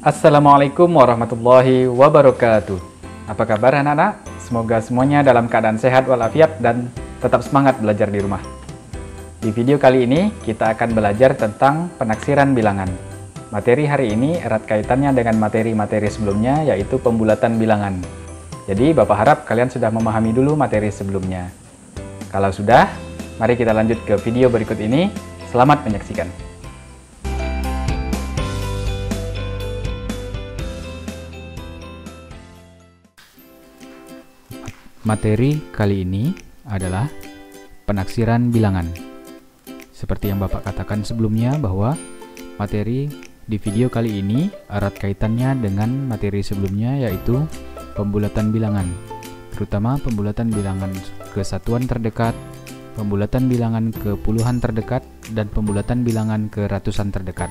Assalamualaikum warahmatullahi wabarakatuh. Apa kabar anak-anak? Semoga semuanya dalam keadaan sehat walafiat dan tetap semangat belajar di rumah. Di video kali ini kita akan belajar tentang penaksiran bilangan. Materi hari ini erat kaitannya dengan materi-materi sebelumnya, yaitu pembulatan bilangan. Jadi Bapak harap kalian sudah memahami dulu materi sebelumnya. Kalau sudah, mari kita lanjut ke video berikut ini. Selamat menyaksikan. Materi kali ini adalah penaksiran bilangan. Seperti yang Bapak katakan sebelumnya bahwa materi di video kali ini erat kaitannya dengan materi sebelumnya, yaitu pembulatan bilangan, terutama pembulatan bilangan ke satuan terdekat, pembulatan bilangan ke puluhan terdekat, dan pembulatan bilangan ke ratusan terdekat.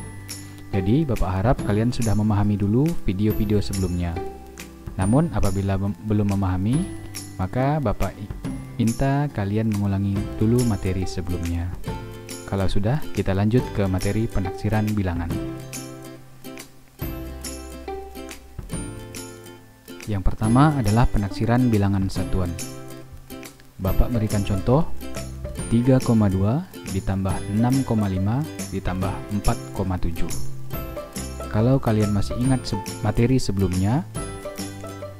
Jadi Bapak harap kalian sudah memahami dulu video-video sebelumnya. Namun apabila belum memahami, maka Bapak minta kalian mengulangi dulu materi sebelumnya. Kalau sudah, kita lanjut ke materi penaksiran bilangan. Yang pertama adalah penaksiran bilangan satuan. Bapak berikan contoh 3,2 ditambah 6,5 ditambah 4,7. Kalau kalian masih ingat materi sebelumnya,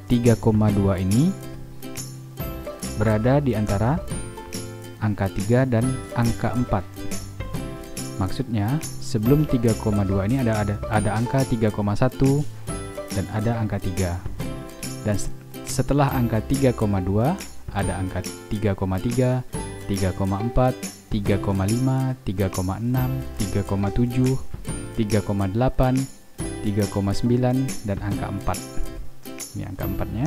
3,2 ini berada di antara angka 3 dan angka 4. Maksudnya, sebelum 3,2 ini ada angka 3,1 dan ada angka 3. Dan setelah angka 3,2 ada angka 3,3, 3,4, 3,5, 3,6, 3,7, 3,8, 3,9 dan angka 4. Ini angka 4-nya.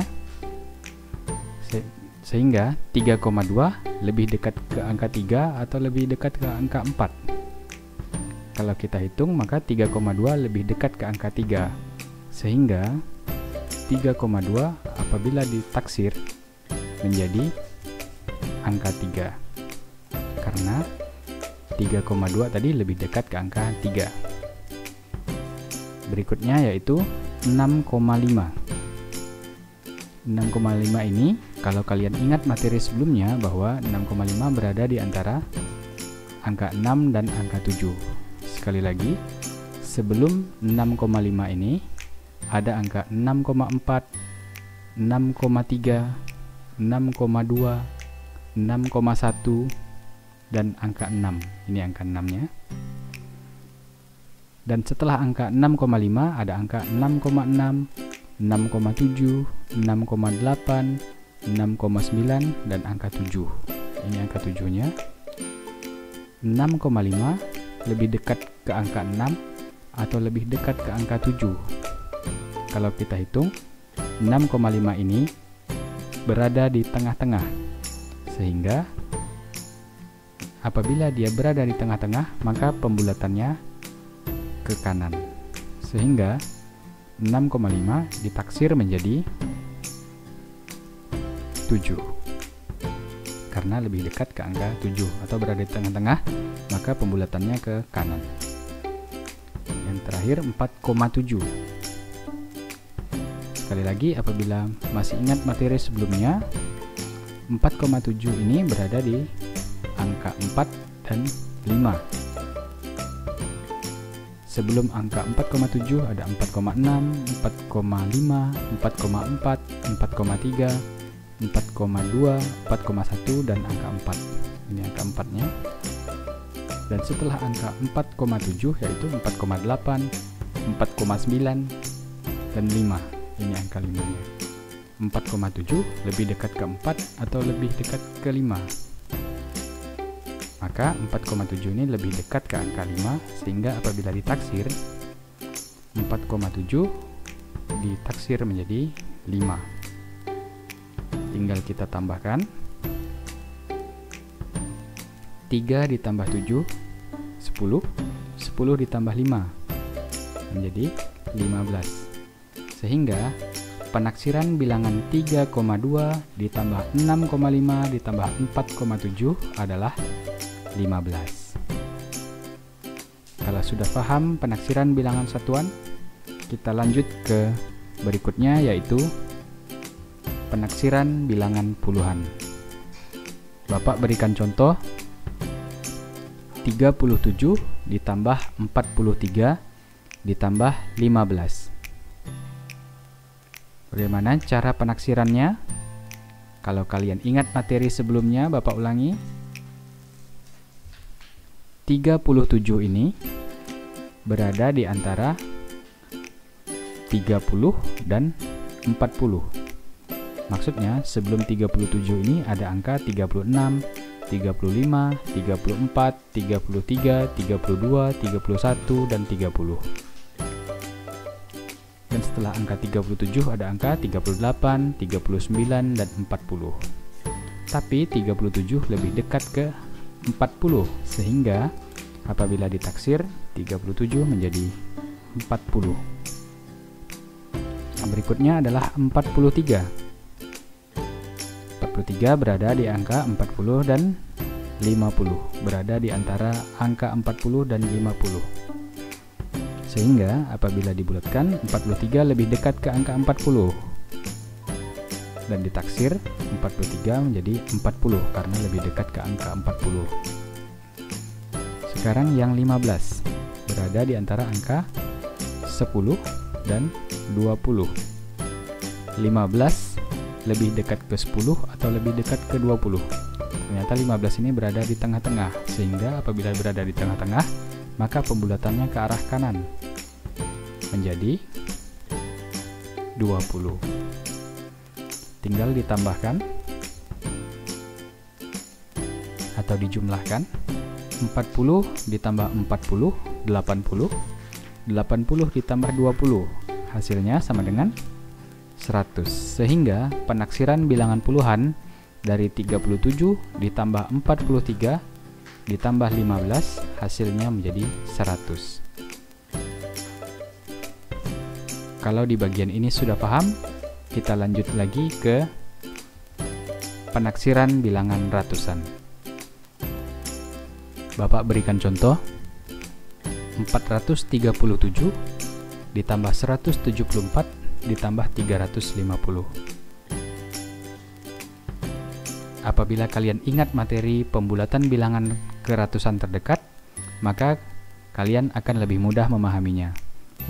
Sehingga 3,2 lebih dekat ke angka 3 atau lebih dekat ke angka 4. Kalau kita hitung, maka 3,2 lebih dekat ke angka 3. Sehingga 3,2 apabila ditaksir menjadi angka 3. Karena 3,2 tadi lebih dekat ke angka 3. Berikutnya yaitu 6,5. 6,5 ini, kalau kalian ingat materi sebelumnya bahwa 6,5 berada di antara angka 6 dan angka 7. Sekali lagi, sebelum 6,5 ini ada angka 6,4, 6,3, 6,2, 6,1 dan angka 6. Ini angka 6-nya. Dan setelah angka 6,5 ada angka 6,6, 6,7, 6,8, 6,9 dan angka 7. Ini angka 7-nya. 6,5 lebih dekat ke angka 6 atau lebih dekat ke angka 7. Kalau kita hitung, 6,5 ini berada di tengah-tengah. Sehingga apabila dia berada di tengah-tengah, maka pembulatannya ke kanan. Sehingga 6,5 ditaksir menjadi 7. Karena lebih dekat ke angka 7 atau berada di tengah-tengah, maka pembulatannya ke kanan. Yang terakhir 4,7. Sekali lagi, apabila masih ingat materi sebelumnya, 4,7 ini berada di angka 4 dan 5. Sebelum angka 4,7 ada 4,6, 4,5, 4,4, 4,3, 4,2, 4,1 dan angka 4. Ini angka 4-nya. Dan setelah angka 4,7 yaitu 4,8, 4,9 dan 5. Ini angka 5-nya. 4,7 lebih dekat ke 4 atau lebih dekat ke 5. Maka 4,7 ini lebih dekat ke angka 5, sehingga apabila ditaksir 4,7 ditaksir menjadi 5. Tinggal kita tambahkan 3 ditambah 7 10, 10 ditambah 5 menjadi 15. Sehingga penaksiran bilangan 3,2 ditambah 6,5 ditambah 4,7 adalah 15. Kalau sudah paham penaksiran bilangan satuan, Kita lanjut ke berikutnya, yaitu penaksiran bilangan puluhan. Bapak berikan contoh 37 ditambah 43 ditambah 15. Bagaimana cara penaksirannya? Kalau kalian ingat materi sebelumnya, Bapak ulangi. 37 ini berada di antara 30 dan 40. Maksudnya sebelum 37 ini ada angka 36, 35, 34, 33, 32, 31, dan 30. Dan setelah angka 37 ada angka 38, 39, dan 40. Tapi 37 lebih dekat ke 40, sehingga apabila ditaksir 37 menjadi 40. Berikutnya adalah 43. 43 berada di angka 40 dan 50, berada di antara angka 40 dan 50. Sehingga apabila dibulatkan, 43 lebih dekat ke angka 40. Dan ditaksir 43 menjadi 40 karena lebih dekat ke angka 40. Sekarang yang 15 berada di antara angka 10 dan 20. 15 lebih dekat ke 10 atau lebih dekat ke 20. Ternyata 15 ini berada di tengah-tengah, sehingga apabila berada di tengah-tengah, maka pembulatannya ke arah kanan menjadi 20. Tinggal ditambahkan atau dijumlahkan. 40 ditambah 40, 80. 80 ditambah 20, hasilnya sama dengan 100. Sehingga penaksiran bilangan puluhan dari 37 ditambah 43 ditambah 15 hasilnya menjadi 100. Kalau di bagian ini sudah paham, kita lanjut lagi ke penaksiran bilangan ratusan. Bapak berikan contoh 437 ditambah 174 ditambah 350. Apabila kalian ingat materi pembulatan bilangan ke ratusan terdekat, maka kalian akan lebih mudah memahaminya.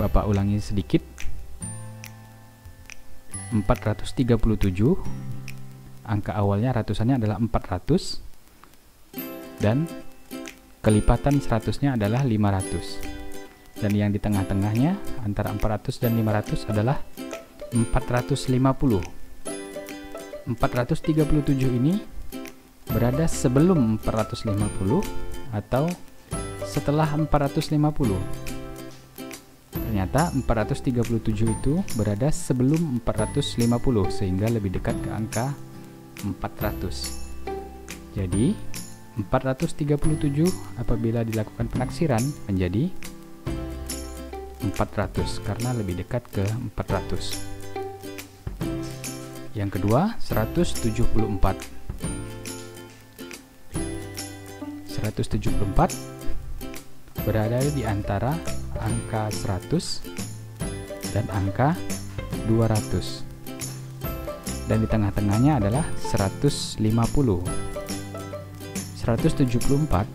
Bapak ulangi sedikit. 437, angka awalnya ratusannya adalah 400, dan kelipatan 100-nya adalah 500. Dan yang di tengah-tengahnya antara 400 dan 500 adalah 450. 437 ini berada sebelum 450 atau setelah 450. Ternyata 437 itu berada sebelum 450, sehingga lebih dekat ke angka 400. Jadi 437 apabila dilakukan penaksiran menjadi 400 karena lebih dekat ke 400. Yang kedua, 174. 174 berada di antara angka 100 dan angka 200. Dan di tengah-tengahnya adalah 150. 174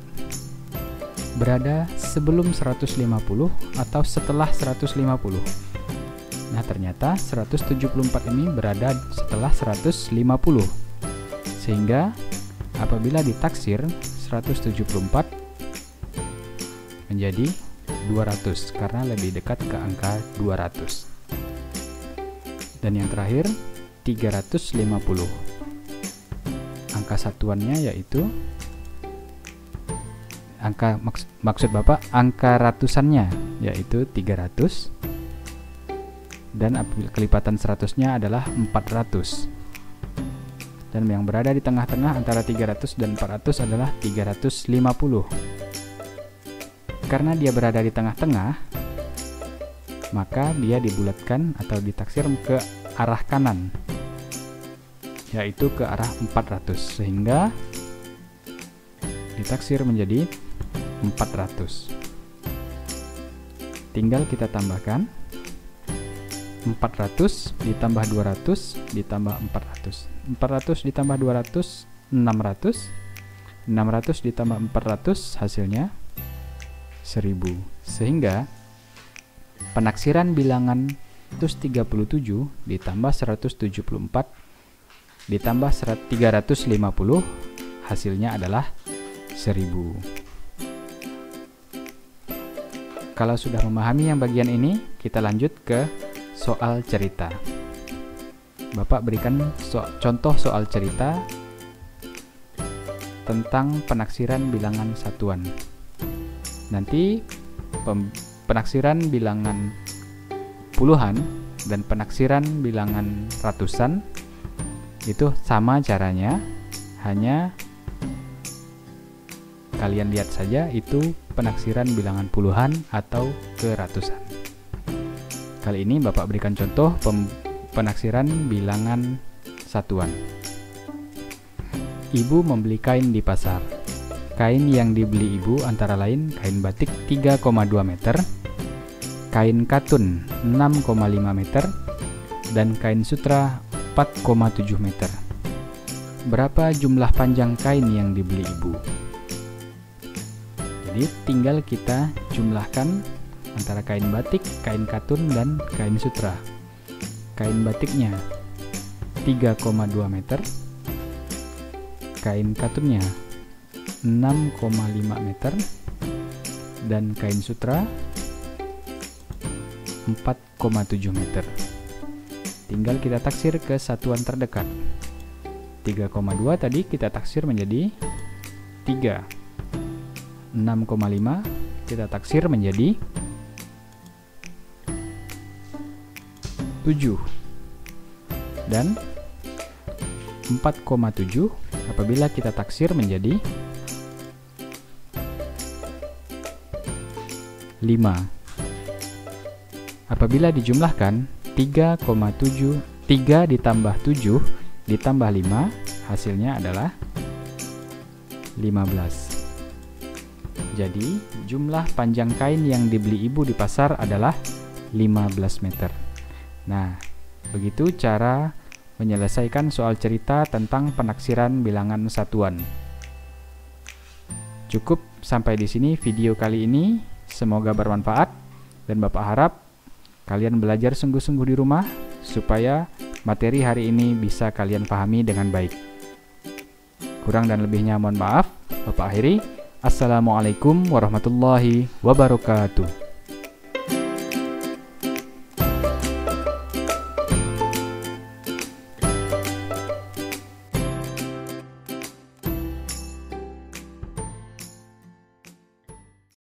berada sebelum 150 atau setelah 150. Nah, ternyata 174 ini berada setelah 150. Sehingga apabila ditaksir 174 menjadi 200 karena lebih dekat ke angka 200. Dan yang terakhir 350. Angka satuannya yaitu maksud Bapak angka ratusannya yaitu 300, dan kelipatan 100-nya adalah 400. Dan yang berada di tengah-tengah antara 300 dan 400 adalah 350. Karena dia berada di tengah-tengah, maka dia dibulatkan atau ditaksir ke arah kanan, yaitu ke arah 400, sehingga ditaksir menjadi 400. Tinggal kita tambahkan 400 ditambah 200 ditambah 400. 400 ditambah 200, 600. 600 ditambah 400 hasilnya 1000. Sehingga penaksiran bilangan 137 ditambah 174 ditambah 350 hasilnya adalah 1000. Kalau sudah memahami yang bagian ini, kita lanjut ke soal cerita. Bapak berikan contoh soal cerita tentang penaksiran bilangan satuan. Nanti penaksiran bilangan puluhan dan penaksiran bilangan ratusan itu sama caranya, hanya kalian lihat saja itu penaksiran bilangan puluhan atau ke ratusan. Kali ini Bapak berikan contoh penaksiran bilangan satuan. Ibu membeli kain di pasar. Kain yang dibeli ibu antara lain kain batik 3,2 meter, kain katun 6,5 meter, dan kain sutra 4,7 meter. Berapa jumlah panjang kain yang dibeli ibu? Jadi tinggal kita jumlahkan antara kain batik, kain katun, dan kain sutra. Kain batiknya 3,2 meter, kain katunnya 6,5 meter, dan kain sutra 4,7 meter. Tinggal kita taksir ke satuan terdekat. 3,2 tadi kita taksir menjadi 3. 6,5 kita taksir menjadi 7. Dan 4,7 apabila kita taksir menjadi 5. Apabila dijumlahkan 3,7, 3 ditambah 7 ditambah 5 hasilnya adalah 15. Jadi jumlah panjang kain yang dibeli ibu di pasar adalah 15 meter. Nah, begitu cara menyelesaikan soal cerita tentang penaksiran bilangan satuan. Cukup sampai di sini video kali ini. Semoga bermanfaat dan Bapak harap kalian belajar sungguh-sungguh di rumah supaya materi hari ini bisa kalian pahami dengan baik. Kurang dan lebihnya mohon maaf. Bapak akhiri. Assalamualaikum warahmatullahi wabarakatuh.